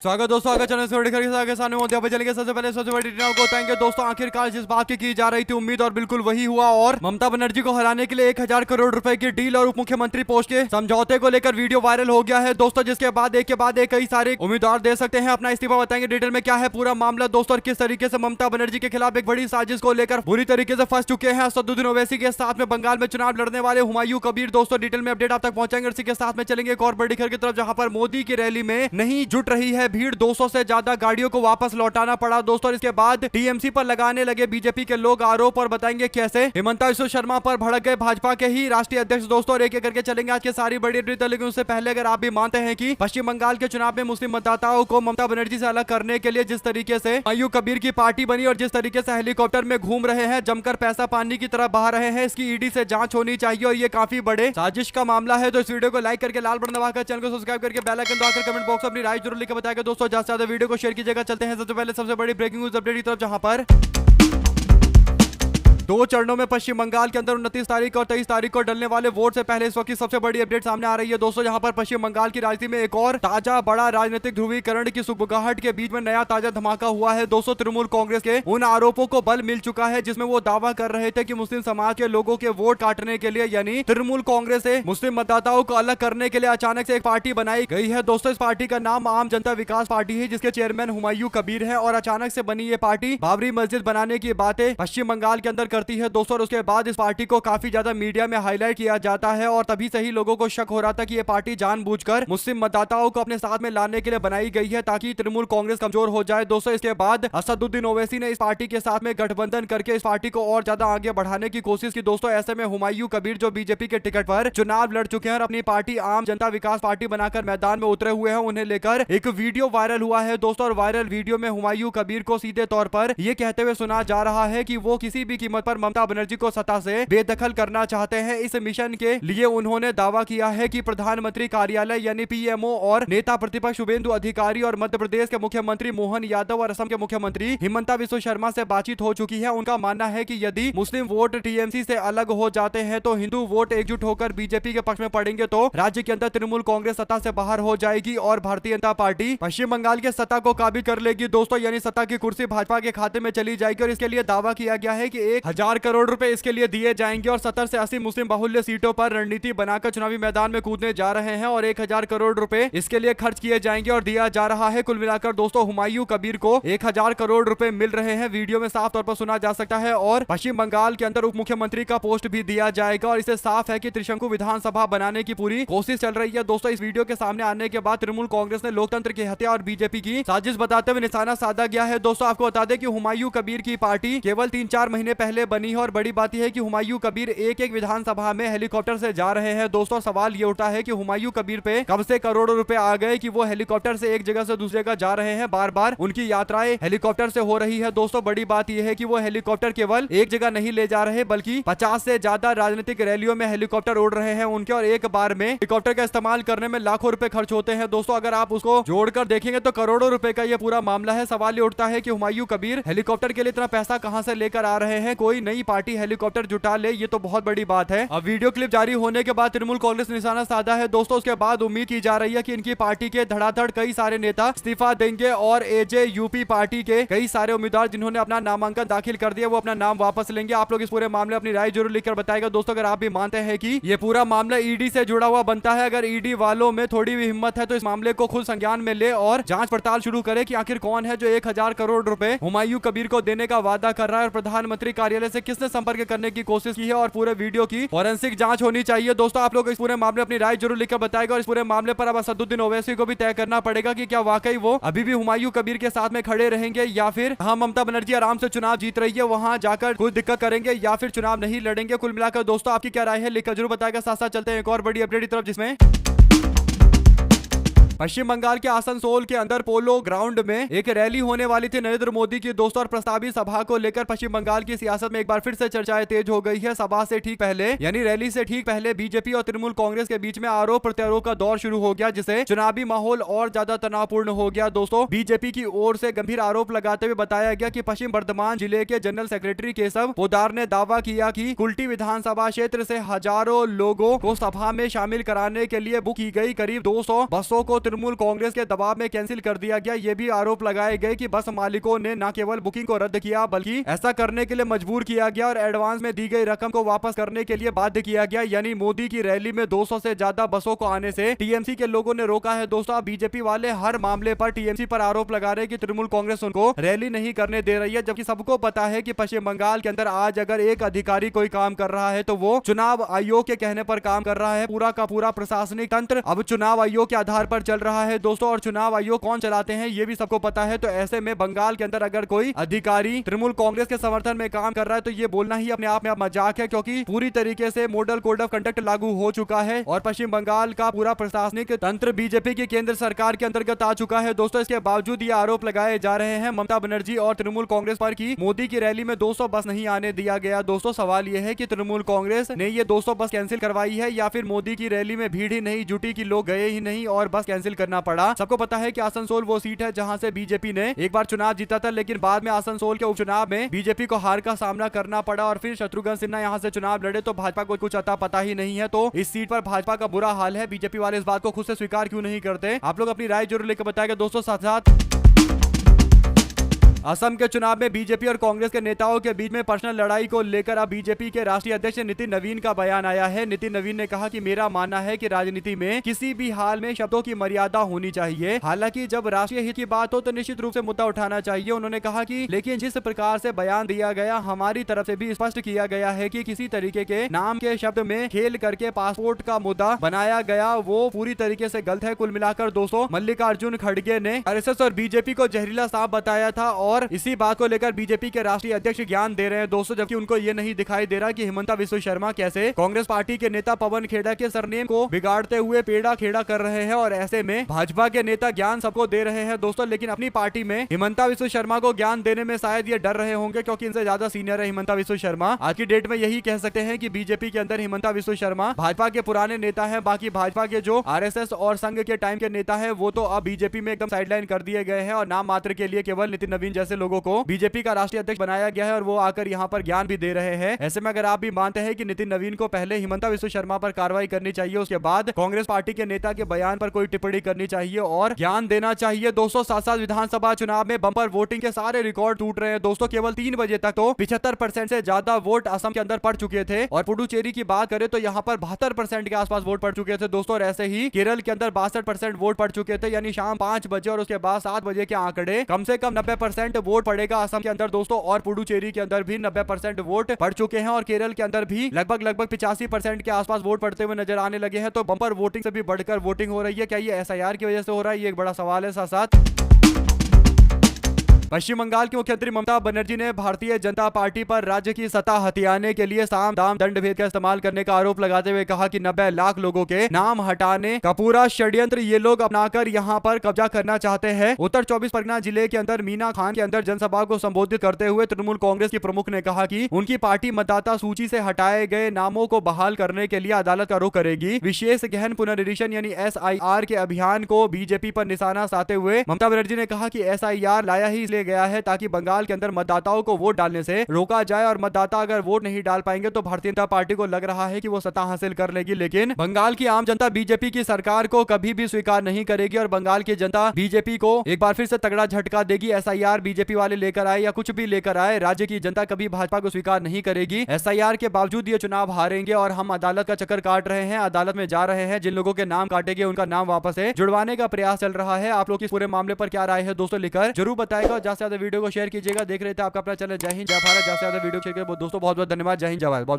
स्वागत दोस्तों, आगे चैनल से सामने मोदी चलेंगे। सबसे पहले सबसे बड़ी डिटेल को बताएंगे दोस्तों। आखिरकार जिस बात की जा रही थी उम्मीद और बिल्कुल वही हुआ और ममता बनर्जी को हराने के लिए 1000 करोड़ रुपए की डील और उप मुख्यमंत्री पोस्ट के समझौते को लेकर वीडियो वायरल हो गया है दोस्तों, जिसके बाद एक के बाद एक कई सारे उम्मीदवार दे सकते हैं अपना इस्तीफा। बताएंगे डिटेल में क्या है पूरा मामला दोस्तों और किस तरीके से ममता बनर्जी के खिलाफ एक बड़ी साजिश को लेकर बुरी तरीके से फंस चुके हैं असदुद्दीन ओवैसी के साथ में बंगाल में चुनाव लड़ने वाले हुमायूं कबीर। दोस्तों डिटेल में अपडेट आप तक पहुंचाएंगे। इसी के साथ में चलेंगे एक और बड़ी खबर की तरफ, जहां पर मोदी की रैली में नहीं जुट रही है भीड़, 200 से ज्यादा गाड़ियों को वापस लौटाना पड़ा दोस्तों। इसके बाद टीएमसी पर लगाने लगे बीजेपी के लोग आरोप और बताएंगे कैसे हिमंता विश्व शर्मा पर भड़क गए भाजपा के ही राष्ट्रीय अध्यक्ष दोस्तों। और एक एक करके चलेंगे आज के सारी बड़ी अपडेट। लेकिन उससे पहले अगर आप भी मानते हैं कि पश्चिम बंगाल के चुनाव में मुस्लिम मतदाताओं को ममता बनर्जी से अलग करने के लिए जिस तरीके से हुमायूं कबीर की पार्टी बनी और जिस तरीके से हेलीकॉप्टर में घूम रहे हैं, जमकर पैसा पानी की तरह बहा रहे हैं, इसकी ईडी से जांच होनी चाहिए और ये काफी बड़े साजिश का मामला है। तो इस वीडियो को लाइक करके लाल बटन दबाकर चैनल को सब्सक्राइब करके बेल आइकन दबाकर कमेंट बॉक्स में अपनी राय जरूर लिखकर बताएगा दोस्तों। ज्यादा से ज्यादा वीडियो को शेयर कीजिएगा। चलते हैं सबसे पहले सबसे बड़ी ब्रेकिंग न्यूज अपडेट की तरफ, जहां पर 2 चरणों में पश्चिम बंगाल के अंदर 29 तारीख और 23 तारीख को डलने वाले वोट से पहले इस वक्त की सबसे बड़ी अपडेट सामने आ रही है दोस्तों, जहां पर पश्चिम बंगाल की राजनीति में एक और ताजा बड़ा राजनीतिक ध्रुवीकरण की सुगबुगाहट के बीच में नया ताजा धमाका हुआ है दोस्तों। तृणमूल कांग्रेस के उन आरोपों को बल मिल चुका है जिसमें वो दावा कर रहे थे कि मुस्लिम समाज के लोगों के वोट काटने के लिए, यानी तृणमूल कांग्रेस से मुस्लिम मतदाताओं को अलग करने के लिए अचानक से एक पार्टी बनाई गई है दोस्तों। इस पार्टी का नाम आम जनता विकास पार्टी है, जिसके चेयरमैन हुमायूं कबीर है। और अचानक से बनी ये पार्टी बाबरी मस्जिद बनाने की बातें पश्चिम बंगाल के अंदर करती है दोस्तों। उसके बाद इस पार्टी को काफी ज्यादा मीडिया में हाईलाइट किया जाता है और तभी से ही लोगों को शक हो रहा था कि यह पार्टी जानबूझकर मुस्लिम मतदाताओं को अपने साथ में लाने के लिए बनाई गई है ताकि तृणमूल कांग्रेस कमजोर हो जाए दोस्तों। इसके बाद असदुद्दीन ओवैसी ने इस पार्टी के साथ में गठबंधन करके इस पार्टी को और ज्यादा आगे बढ़ाने की कोशिश की दोस्तों। ऐसे में हुमायूं कबीर जो बीजेपी के टिकट पर चुनाव लड़ चुके हैं और अपनी पार्टी आम जनता विकास पार्टी बनाकर मैदान में उतरे हुए हैं, उन्हें लेकर एक वीडियो वायरल हुआ है दोस्तों। और वायरल वीडियो में हुमायूं कबीर को सीधे तौर पर यह कहते हुए सुना जा रहा है कि वो किसी भी कीमत पर ममता बनर्जी को सत्ता से बेदखल करना चाहते हैं। इस मिशन के लिए उन्होंने दावा किया है कि प्रधानमंत्री कार्यालय यानी पीएमओ और नेता प्रतिपक्ष शुभेंदु अधिकारी और मध्य प्रदेश के मुख्यमंत्री मोहन यादव और असम के मुख्यमंत्री हिमंता विश्व शर्मा से बातचीत हो चुकी है। उनका मानना है कि यदि मुस्लिम वोट टीएमसी से अलग हो जाते हैं तो हिंदू वोट एकजुट होकर बीजेपी के पक्ष में पड़ेंगे तो राज्य के अंदर तृणमूल कांग्रेस सत्ता से बाहर हो जाएगी और भारतीय जनता पार्टी पश्चिम बंगाल के सत्ता को काबू कर लेगी दोस्तों, यानी सत्ता की कुर्सी भाजपा के खाते में चली जाएगी। और इसके लिए दावा किया गया है कि 1000 करोड़ रुपए इसके लिए दिए जाएंगे और 70 से 80 मुस्लिम बाहुल्य सीटों पर रणनीति बनाकर चुनावी मैदान में कूदने जा रहे हैं और 1000 करोड़ रुपए इसके लिए खर्च किए जाएंगे और दिया जा रहा है। कुल मिलाकर दोस्तों हुमायूं कबीर को 1000 करोड़ रुपए मिल रहे हैं, वीडियो में साफ तौर पर सुना जा सकता है। और पश्चिम बंगाल के अंदर उप मुख्यमंत्री का पोस्ट भी दिया जाएगा और इससे साफ है कि त्रिशंकु विधानसभा बनाने की पूरी कोशिश चल रही है दोस्तों। इस वीडियो के सामने आने के बाद तृणमूल कांग्रेस ने लोकतंत्र की हत्या और बीजेपी की साजिश बताते हुए निशाना साधा गया है दोस्तों। आपको बता दें कि हुमायूं कबीर की पार्टी केवल 3-4 महीने पहले बनी है और बड़ी बात यह है कि हुमायूं कबीर एक विधानसभा में हेलीकॉप्टर से जा रहे हैं दोस्तों। सवाल ये उठा है कि हुमायूं कबीर पे कब से करोड़ों रुपए आ गए कि वो हेलीकॉप्टर से एक जगह से दूसरी जगह जा रहे हैं, बार बार उनकी यात्राएं हेलीकॉप्टर से हो रही है दोस्तों। बड़ी बात यह है कि वो हेलीकॉप्टर केवल एक जगह नहीं ले जा रहे बल्कि 50 से ज्यादा राजनीतिक रैलियों में हेलीकॉप्टर उड़ रहे हैं उनके, और एक बार में हेलीकॉप्टर का इस्तेमाल करने में लाखों रुपए खर्च होते हैं दोस्तों। अगर आप उसको जोड़कर देखेंगे तो करोड़ों रुपए का ये पूरा मामला है। सवाल ये उठता है कि हुमायूं कबीर हेलीकॉप्टर के लिए इतना पैसा कहां से लेकर आ रहे हैं, कोई नई पार्टी हेलीकॉप्टर जुटा ले, ये तो बहुत बड़ी बात है। अब वीडियो क्लिप जारी होने के बाद तृणमूल कांग्रेस निशाना साधा है दोस्तों। उसके बाद उम्मीद की जा रही है कि इनकी पार्टी के धड़ाधड़ कई सारे नेता इस्तीफा देंगे और एजेयूपी पार्टी के कई सारे उम्मीदवार जिन्होंने अपना नामांकन दाखिल कर दिया वो अपना नाम वापस लेंगे। आप लोग इस पूरे मामले अपनी राय जरूर लिखकर बताएगा दोस्तों। अगर आप भी मानते हैं कि ये पूरा मामला ईडी से जुड़ा हुआ बनता है, अगर ईडी वालों में थोड़ी भी हिम्मत है तो इस मामले को खुद संज्ञान में ले और जांच पड़ताल शुरू करे कि आखिर कौन है जो 1000 करोड़ रुपए हुमायूं कबीर को देने का वादा कर रहा है और प्रधानमंत्री कार्यालय से किसने संपर्क करने की कोशिश की है, और पूरे वीडियो की फॉरेंसिक जांच होनी चाहिए दोस्तों। आप लोग इस पूरे मामले अपनी राय जरूर लिखकर बताएगा और इस पूरे मामले पर अब असदुद्दीन ओवैसी को भी तय करना पड़ेगा कि क्या वाकई वो अभी भी हुमायूं कबीर के साथ में खड़े रहेंगे या फिर ममता बनर्जी आराम से चुनाव जीत रही है वहां जाकर कोई दिक्कत करेंगे या फिर चुनाव नहीं लड़ेंगे। कुल मिलाकर दोस्तों आपकी क्या राय है लिखकर जरूर बताएगा। साथ साथ चलते हैं एक और बड़ी अपडेट की तरफ, जिसमें पश्चिम बंगाल के आसनसोल के अंदर पोलो ग्राउंड में एक रैली होने वाली थी नरेंद्र मोदी की दोस्तों। और प्रस्तावित सभा को लेकर पश्चिम बंगाल की सियासत में एक बार फिर से चर्चाएं तेज हो गई है। सभा से ठीक पहले यानी रैली से ठीक पहले बीजेपी और तृणमूल कांग्रेस के बीच में आरोप प्रत्यारोप का दौर शुरू हो गया, जिससे चुनावी माहौल और ज्यादा तनावपूर्ण हो गया दोस्तों। बीजेपी की ओर से गंभीर आरोप लगाते हुए बताया गया कि पश्चिम बर्धमान जिले के जनरल सेक्रेटरी केशव पोदार ने दावा किया कि कुल्टी विधानसभा क्षेत्र से हजारों लोगों को सभा में शामिल कराने के लिए बुक की गई करीब 200 बसों को तृणमूल कांग्रेस के दबाव में कैंसिल कर दिया गया। ये भी आरोप लगाए गए कि बस मालिकों ने न केवल बुकिंग को रद्द किया बल्कि ऐसा करने के लिए मजबूर किया गया और एडवांस में दी गई रकम को वापस करने के लिए बाध्य किया गया। यानी मोदी की रैली में 200 से ज्यादा बसों को आने से टीएमसी के लोगों ने रोका है। दोस्तों, बीजेपी वाले हर मामले पर टीएमसी पर आरोप लगा रहे हैं कि तृणमूल कांग्रेस उनको रैली नहीं करने दे रही है, जबकि सबको पता है कि पश्चिम बंगाल के अंदर आज अगर एक अधिकारी कोई काम कर रहा है तो वो चुनाव आयोग के कहने पर काम कर रहा है। पूरा का पूरा प्रशासनिक तंत्र अब चुनाव आयोग के आधार पर चल रहा है दोस्तों, और चुनाव आयोग कौन चलाते हैं ये भी सबको पता है। तो ऐसे में बंगाल के अंदर अगर कोई अधिकारी तृणमूल कांग्रेस के समर्थन में काम कर रहा है तो ये बोलना ही अपने आप में मजाक है, क्योंकि पूरी तरीके से मॉडल कोड ऑफ कंडक्ट लागू हो चुका है और पश्चिम बंगाल का पूरा प्रशासनिक तंत्र बीजेपी की केंद्र सरकार के अंतर्गत आ चुका है दोस्तों। इसके बावजूद ये आरोप लगाए जा रहे हैं ममता बनर्जी और तृणमूल कांग्रेस पर कि मोदी की रैली में 200 बस नहीं आने दिया गया। दोस्तों, सवाल यह है कि तृणमूल कांग्रेस ने ये 200 बस कैंसिल करवाई है या फिर मोदी की रैली में भीड़ ही नहीं जुटी कि लोग गए ही नहीं और बस कैंसिल करना पड़ा। सबको पता है कि आसनसोल वो सीट है जहां से बीजेपी ने एक बार चुनाव जीता था, लेकिन बाद में आसनसोल के उपचुनाव में बीजेपी को हार का सामना करना पड़ा और फिर शत्रुघ्न सिन्हा यहां से चुनाव लड़े तो भाजपा को कुछ अता पता ही नहीं है। तो इस सीट पर भाजपा का बुरा हाल है। बीजेपी वाले इस बात को खुद से स्वीकार क्यों नहीं करते? आप लोग अपनी राय जरूर लेकर बताएगा दोस्तों। साथ साथ असम के चुनाव में बीजेपी और कांग्रेस के नेताओं के बीच में पर्सनल लड़ाई को लेकर अब बीजेपी के राष्ट्रीय अध्यक्ष नितिन नवीन का बयान आया है। नितिन नवीन ने कहा कि मेरा मानना है कि राजनीति में किसी भी हाल में शब्दों की मर्यादा होनी चाहिए। हालांकि जब राष्ट्रीय हित की बात हो तो निश्चित रूप से मुद्दा उठाना चाहिए। उन्होंने कहा कि लेकिन जिस प्रकार से बयान दिया गया, हमारी तरफ से भी स्पष्ट किया गया है कि किसी तरीके के नाम के शब्द में खेल करके पासपोर्ट का मुद्दा बनाया गया, वो पूरी तरीके से गलत है। कुल मिलाकर दोस्तों, मल्लिकार्जुन खड़गे ने आरएसएस और बीजेपी को जहरीला सांप बताया था और इसी बात को लेकर बीजेपी के राष्ट्रीय अध्यक्ष ज्ञान दे रहे हैं दोस्तों, जबकि उनको ये नहीं दिखाई दे रहा कि हिमंता बिस्वा शर्मा कैसे कांग्रेस पार्टी के नेता पवन खेड़ा के सरनेम को बिगाड़ते हुए पेड़ा खेड़ा कर रहे हैं और ऐसे में भाजपा के नेता ज्ञान सबको दे रहे हैं दोस्तों, लेकिन अपनी पार्टी में हिमंता बिस्वा शर्मा को ज्ञान देने में शायद ये डर रहे होंगे क्योंकि इनसे ज्यादा सीनियर है हिमंता बिस्वा शर्मा। आज की डेट में यही कह सकते हैं कि बीजेपी के अंदर हिमंता बिस्वा शर्मा भाजपा के पुराने नेता है। बाकी भाजपा के जो आरएसएस और संघ के टाइम के नेता है वो तो अब बीजेपी में एकदम साइडलाइन कर दिए गए हैं और नाम मात्र के लिए केवल नितिन नवीन जैसे लोगों को बीजेपी का राष्ट्रीय अध्यक्ष बनाया गया है और वो आकर यहाँ पर ज्ञान भी दे रहे हैं। ऐसे में अगर आप भी मानते हैं कि नितिन नवीन को पहले हिमंता बिस्वा शर्मा पर कार्रवाई करनी चाहिए, उसके बाद कांग्रेस पार्टी के नेता के बयान पर कोई टिप्पणी करनी चाहिए और ज्ञान देना चाहिए दोस्तों। साथ साथ विधानसभा चुनाव में बम्पर वोटिंग के सारे रिकॉर्ड टूट रहे हैं दोस्तों। केवल 3 बजे तक तो 75% से ज्यादा वोट असम के अंदर पड़ चुके थे और पुडुचेरी की बात करें तो यहाँ पर 72% के आसपास वोट पड़ चुके थे दोस्तों। और ऐसे ही केरल के अंदर 62% वोट पड़ चुके थे, यानी शाम 5 बजे और उसके बाद 7 बजे के आंकड़े कम से कम 90% वोट पड़ेगा असम के अंदर दोस्तों। और पुडुचेरी के अंदर भी 90% वोट पड़ चुके हैं और केरल के अंदर भी लगभग 85% के आसपास वोट पड़ते हुए नजर आने लगे हैं। तो बम्पर वोटिंग से भी बढ़कर वोटिंग हो रही है। क्या ये एसआईआर की वजह से हो रहा है? ये एक बड़ा सवाल है। साथ साथ पश्चिम बंगाल की मुख्यमंत्री ममता बनर्जी ने भारतीय जनता पार्टी पर राज्य की सत्ता हथियाने के लिए साम दाम दंड भेद का इस्तेमाल करने का आरोप लगाते हुए कहा कि 90 लाख लोगों के नाम हटाने का पूरा षड्यंत्र ये लोग अपनाकर यहां पर कब्जा करना चाहते हैं। उत्तर 24 परगना जिले के अंदर मीना खान के अंदर जनसभा को संबोधित करते हुए तृणमूल कांग्रेस की प्रमुख ने कहा कि उनकी पार्टी मतदाता सूची से हटाए गए नामों को बहाल करने के लिए अदालत का रुख करेगी। विशेष गहन पुनर्निरीक्षण यानी SIR के अभियान को बीजेपी पर निशाना साधते हुए ममता बनर्जी ने कहा कि SIR लाया ही गया है ताकि बंगाल के अंदर मतदाताओं को वोट डालने से रोका जाए और मतदाता अगर वोट नहीं डाल पाएंगे तो भारतीय जनता पार्टी को लग रहा है कि वो सत्ता हासिल कर लेगी। लेकिन बंगाल की आम जनता बीजेपी की सरकार को कभी भी स्वीकार नहीं करेगी और बंगाल की जनता बीजेपी को एक बार फिर से तगड़ा झटका देगी। SIR बीजेपी वाले लेकर आए या कुछ भी लेकर आए, राज्य की जनता कभी भाजपा को स्वीकार नहीं करेगी। SIR के बावजूद ये चुनाव हारेंगे और हम अदालत का चक्कर काट रहे हैं, अदालत में जा रहे हैं। जिन लोगों के नाम काटेंगे उनका नाम वापस से जुड़वाने का प्रयास चल रहा है। आप लोग इस पूरे मामले पर क्या राय है दोस्तों लिखकर जरूर बताएगा। ज्यादा से ज्यादा वीडियो को शेयर कीजिएगा। देख रहे थे आपका अपना चैनल जय हिंद जय भारत। ज्यादा से ज्यादा वीडियो शेयर करें दोस्तों। बहुत बहुत धन्यवाद। जय हिंद जय भारत। बहुत